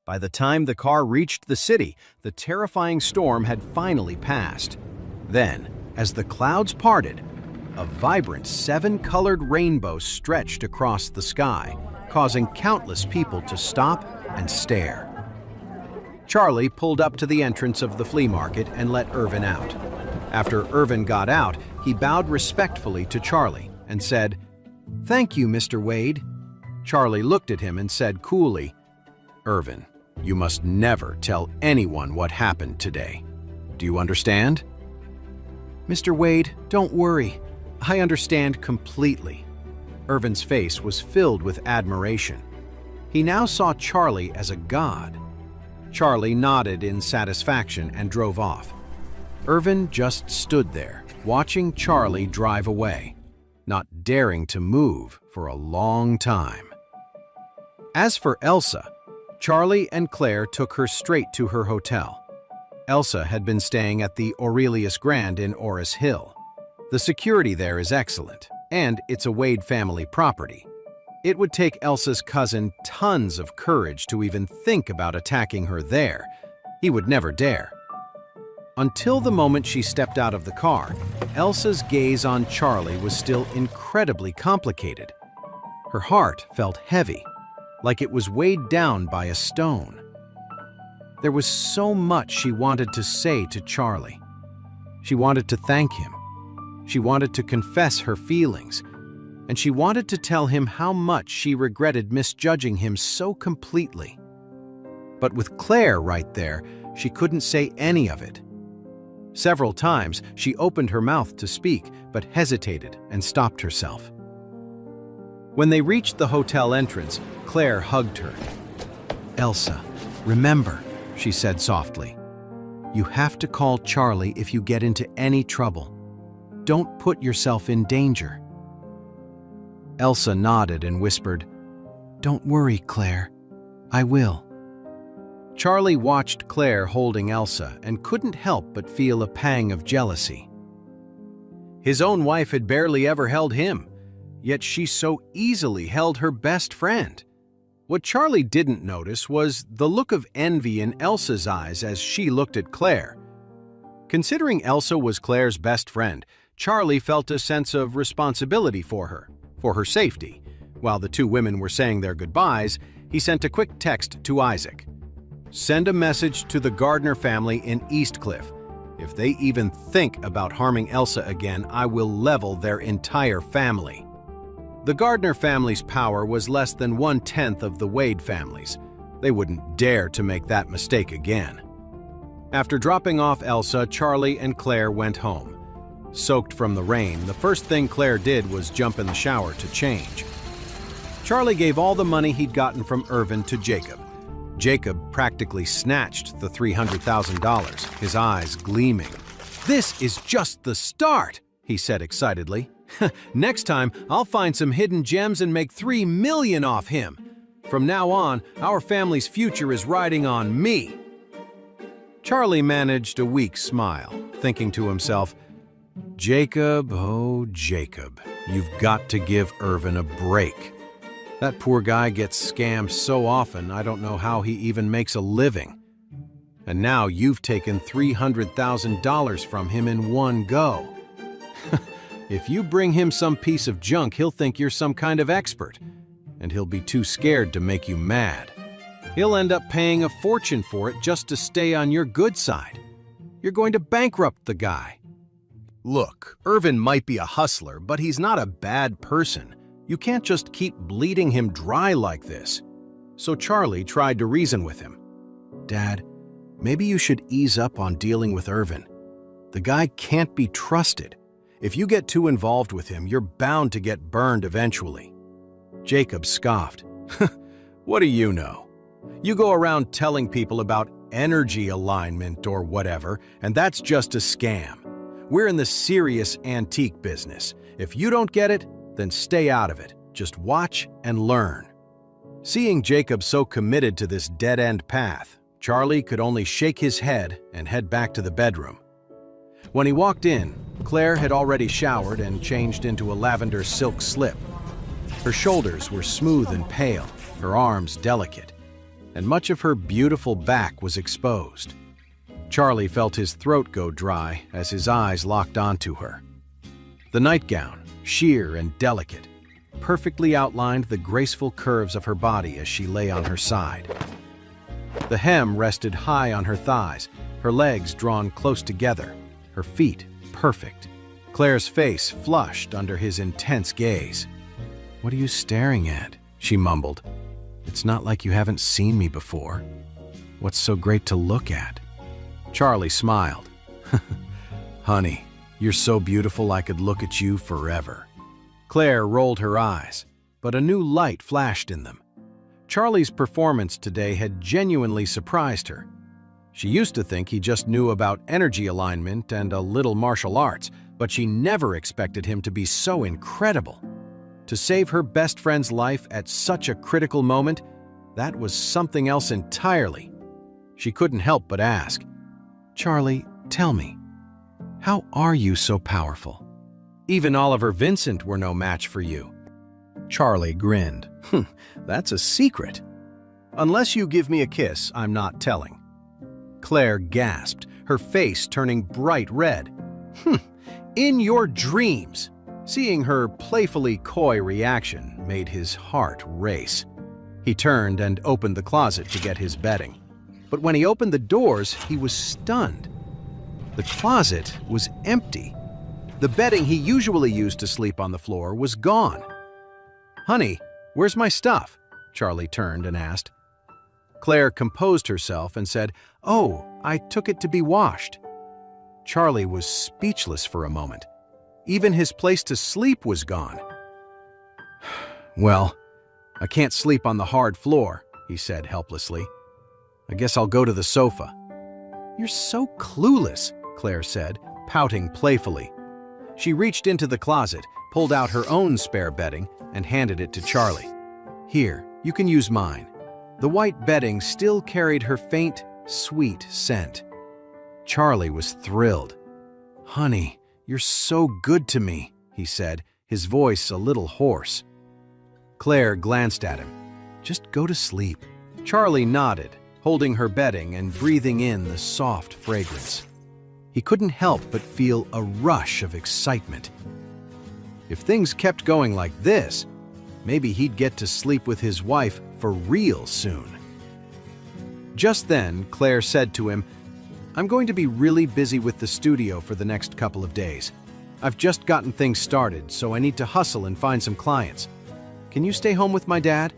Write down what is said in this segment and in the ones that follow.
By the time the car reached the city, the terrifying storm had finally passed. Then, as the clouds parted, a vibrant seven-colored rainbow stretched across the sky, causing countless people to stop and stare. Charlie pulled up to the entrance of the flea market and let Irvin out. After Irvin got out, he bowed respectfully to Charlie and said, "Thank you, Mr. Wade." Charlie looked at him and said coolly, "Irvin, you must never tell anyone what happened today. Do you understand?" "Mr. Wade, don't worry. I understand completely." Irvin's face was filled with admiration. He now saw Charlie as a god. Charlie nodded in satisfaction and drove off. Irvin just stood there, watching Charlie drive away, not daring to move for a long time. As for Elsa, Charlie and Claire took her straight to her hotel. Elsa had been staying at the Aurelius Grand in Oris Hill. The security there is excellent, and it's a Wade family property. It would take Elsa's cousin tons of courage to even think about attacking her there. He would never dare. Until the moment she stepped out of the car, Elsa's gaze on Charlie was still incredibly complicated. Her heart felt heavy, like it was weighed down by a stone. There was so much she wanted to say to Charlie. She wanted to thank him. She wanted to confess her feelings. And she wanted to tell him how much she regretted misjudging him so completely. But with Clare right there, she couldn't say any of it. Several times, she opened her mouth to speak, but hesitated and stopped herself. When they reached the hotel entrance, Clare hugged her. "Elsa, remember," she said softly, "you have to call Charlie if you get into any trouble. Don't put yourself in danger." Elsa nodded and whispered, "Don't worry, Clare. I will." Charlie watched Clare holding Elsa and couldn't help but feel a pang of jealousy. His own wife had barely ever held him, yet she so easily held her best friend. What Charlie didn't notice was the look of envy in Elsa's eyes as she looked at Clare. Considering Elsa was Clare's best friend, Charlie felt a sense of responsibility for her safety. While the two women were saying their goodbyes, he sent a quick text to Isaac. "Send a message to the Gardner family in Eastcliff. If they even think about harming Elsa again, I will level their entire family." The Gardner family's power was less than 1/10 of the Wade family's. They wouldn't dare to make that mistake again. After dropping off Elsa, Charlie and Claire went home. Soaked from the rain, the first thing Claire did was jump in the shower to change. Charlie gave all the money he'd gotten from Irvin to Jacob. Jacob practically snatched the $300,000, his eyes gleaming. "This is just the start," he said excitedly. "Next time, I'll find some hidden gems and make $3 million off him. From now on, our family's future is riding on me." Charlie managed a weak smile, thinking to himself, "Jacob, oh Jacob, you've got to give Irvin a break. That poor guy gets scammed so often I don't know how he even makes a living. And now you've taken $300,000 from him in one go. If you bring him some piece of junk, he'll think you're some kind of expert, and he'll be too scared to make you mad. He'll end up paying a fortune for it just to stay on your good side. You're going to bankrupt the guy." Look, Irvin might be a hustler, but he's not a bad person. You can't just keep bleeding him dry like this. So Charlie tried to reason with him. "Dad, maybe you should ease up on dealing with Irvin. The guy can't be trusted. If you get too involved with him, you're bound to get burned eventually." Jacob scoffed. "What do you know? You go around telling people about energy alignment or whatever, and that's just a scam. We're in the serious antique business. If you don't get it, then stay out of it. Just watch and learn." Seeing Jacob so committed to this dead-end path, Charlie could only shake his head and head back to the bedroom. When he walked in, Claire had already showered and changed into a lavender silk slip. Her shoulders were smooth and pale, her arms delicate. and much of her beautiful back was exposed. Charlie felt his throat go dry as his eyes locked onto her. The nightgown, sheer and delicate, perfectly outlined the graceful curves of her body as she lay on her side. The hem rested high on her thighs, her legs drawn close together, her feet perfect. Claire's face flushed under his intense gaze. "What are you staring at?" she mumbled. "It's not like you haven't seen me before. What's so great to look at?" Charlie smiled. "Honey, you're so beautiful I could look at you forever." Claire rolled her eyes, but a new light flashed in them. Charlie's performance today had genuinely surprised her. She used to think he just knew about energy alignment and a little martial arts, but she never expected him to be so incredible. To save her best friend's life at such a critical moment, that was something else entirely. She couldn't help but ask, "Charlie, tell me, how are you so powerful? Even Oliver Vincent were no match for you." Charlie grinned. "That's a secret. Unless you give me a kiss, I'm not telling." Claire gasped, her face turning bright red. "In your dreams!" Seeing her playfully coy reaction made his heart race. He turned and opened the closet to get his bedding. But when he opened the doors, he was stunned. The closet was empty. The bedding he usually used to sleep on the floor was gone. "Honey, where's my stuff?" Charlie turned and asked. Claire composed herself and said, "Oh, I took it to be washed." Charlie was speechless for a moment. Even his place to sleep was gone. "Well, I can't sleep on the hard floor," he said helplessly. "I guess I'll go to the sofa." "You're so clueless," Claire said, pouting playfully. She reached into the closet, pulled out her own spare bedding, and handed it to Charlie. "Here, you can use mine." The white bedding still carried her faint, sweet scent. Charlie was thrilled. "Honey, you're so good to me," he said, his voice a little hoarse. Claire glanced at him. "Just go to sleep." Charlie nodded, holding her bedding and breathing in the soft fragrance. He couldn't help but feel a rush of excitement. If things kept going like this, maybe he'd get to sleep with his wife for real soon. Just then, Claire said to him, "I'm going to be really busy with the studio for the next couple of days. I've just gotten things started, so I need to hustle and find some clients. Can you stay home with my dad?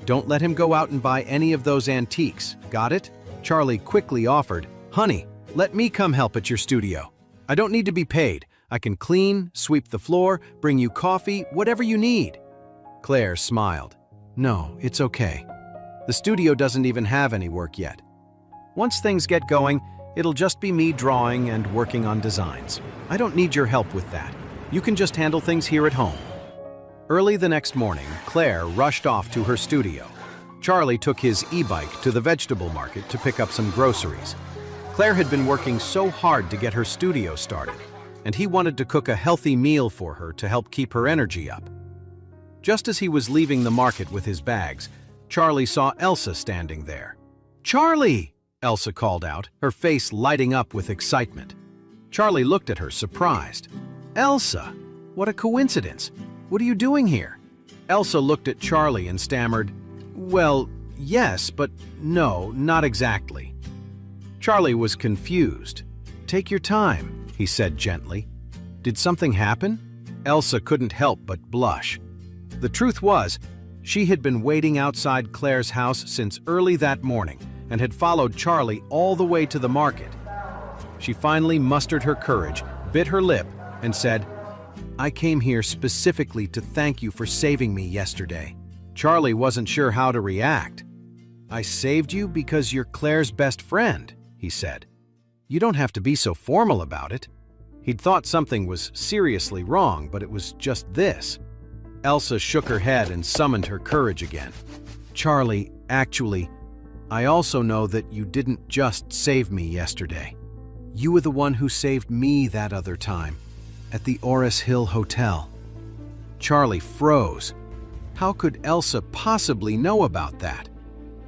Don't let him go out and buy any of those antiques, got it?" Charlie quickly offered, "Honey, let me come help at your studio. I don't need to be paid. I can clean, sweep the floor, bring you coffee, whatever you need." Claire smiled. "No, it's okay. The studio doesn't even have any work yet. Once things get going, it'll just be me drawing and working on designs. I don't need your help with that. You can just handle things here at home." Early the next morning, Claire rushed off to her studio. Charlie took his e-bike to the vegetable market to pick up some groceries. Claire had been working so hard to get her studio started, and he wanted to cook a healthy meal for her to help keep her energy up. Just as he was leaving the market with his bags, Charlie saw Elsa standing there. "Charlie!" Elsa called out, her face lighting up with excitement. Charlie looked at her, surprised. "Elsa! What a coincidence! What are you doing here?" Elsa looked at Charlie and stammered, "Well, yes, but no, not exactly." Charlie was confused. "Take your time," he said gently. "Did something happen?" Elsa couldn't help but blush. The truth was, she had been waiting outside Claire's house since early that morning and had followed Charlie all the way to the market. She finally mustered her courage, bit her lip, and said, "I came here specifically to thank you for saving me yesterday." Charlie wasn't sure how to react. "I saved you because you're Claire's best friend," he said. "You don't have to be so formal about it." He'd thought something was seriously wrong, but it was just this. Elsa shook her head and summoned her courage again. "Charlie, actually, I also know that you didn't just save me yesterday. You were the one who saved me that other time, at the Oris Hill Hotel." Charlie froze. How could Elsa possibly know about that?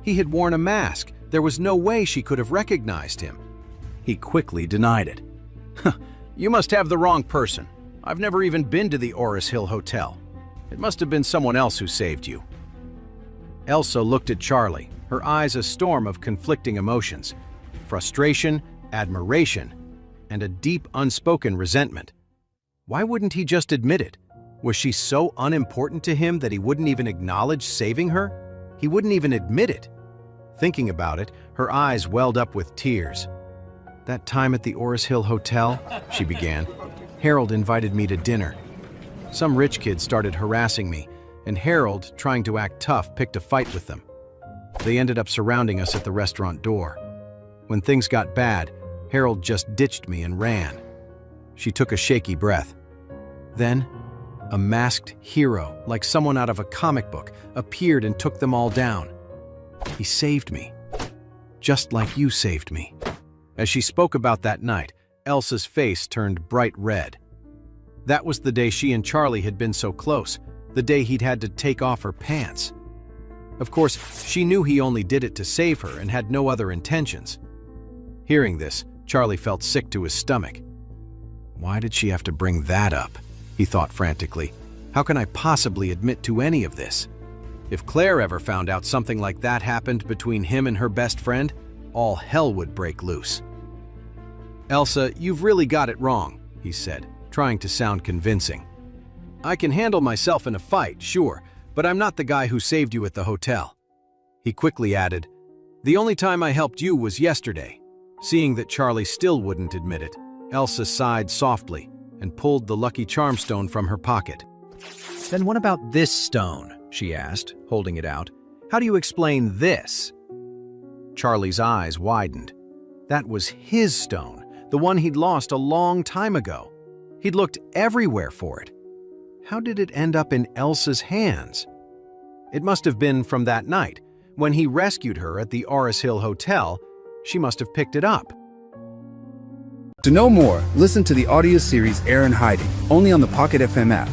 He had worn a mask. There was no way she could have recognized him. He quickly denied it. You must have the wrong person. I've never even been to the Oris Hill Hotel. It must have been someone else who saved you. Elsa looked at Charlie, her eyes a storm of conflicting emotions: frustration, admiration, and a deep, unspoken resentment. Why wouldn't he just admit it? Was she so unimportant to him that he wouldn't even acknowledge saving her? He wouldn't even admit it. Thinking about it, her eyes welled up with tears. "That time at the Oris Hill Hotel," she began, "Harold invited me to dinner. Some rich kid started harassing me, and Harold, trying to act tough, picked a fight with them. They ended up surrounding us at the restaurant door. When things got bad, Harold just ditched me and ran." She took a shaky breath. Then, a masked hero, like someone out of a comic book, appeared and took them all down. "He saved me, just like you saved me." As she spoke about that night, Elsa's face turned bright red. That was the day she and Charlie had been so close, the day he'd had to take off her pants. Of course, she knew he only did it to save her and had no other intentions. Hearing this, Charlie felt sick to his stomach. Why did she have to bring that up? He thought frantically. How can I possibly admit to any of this? If Clare ever found out something like that happened between him and her best friend, all hell would break loose. "Elsa, you've really got it wrong," he said, trying to sound convincing. "I can handle myself in a fight, sure, but I'm not the guy who saved you at the hotel." He quickly added, "The only time I helped you was yesterday." Seeing that Charlie still wouldn't admit it, Elsa sighed softly and pulled the lucky charm stone from her pocket. "Then what about this stone?" she asked, holding it out. "How do you explain this?" Charlie's eyes widened. That was his stone, the one he'd lost a long time ago. He'd looked everywhere for it. How did it end up in Elsa's hands? It must have been from that night. When he rescued her at the Oris Hill Hotel, she must have picked it up. To know more, listen to the audio series Heir in Hiding, only on the Pocket FM app.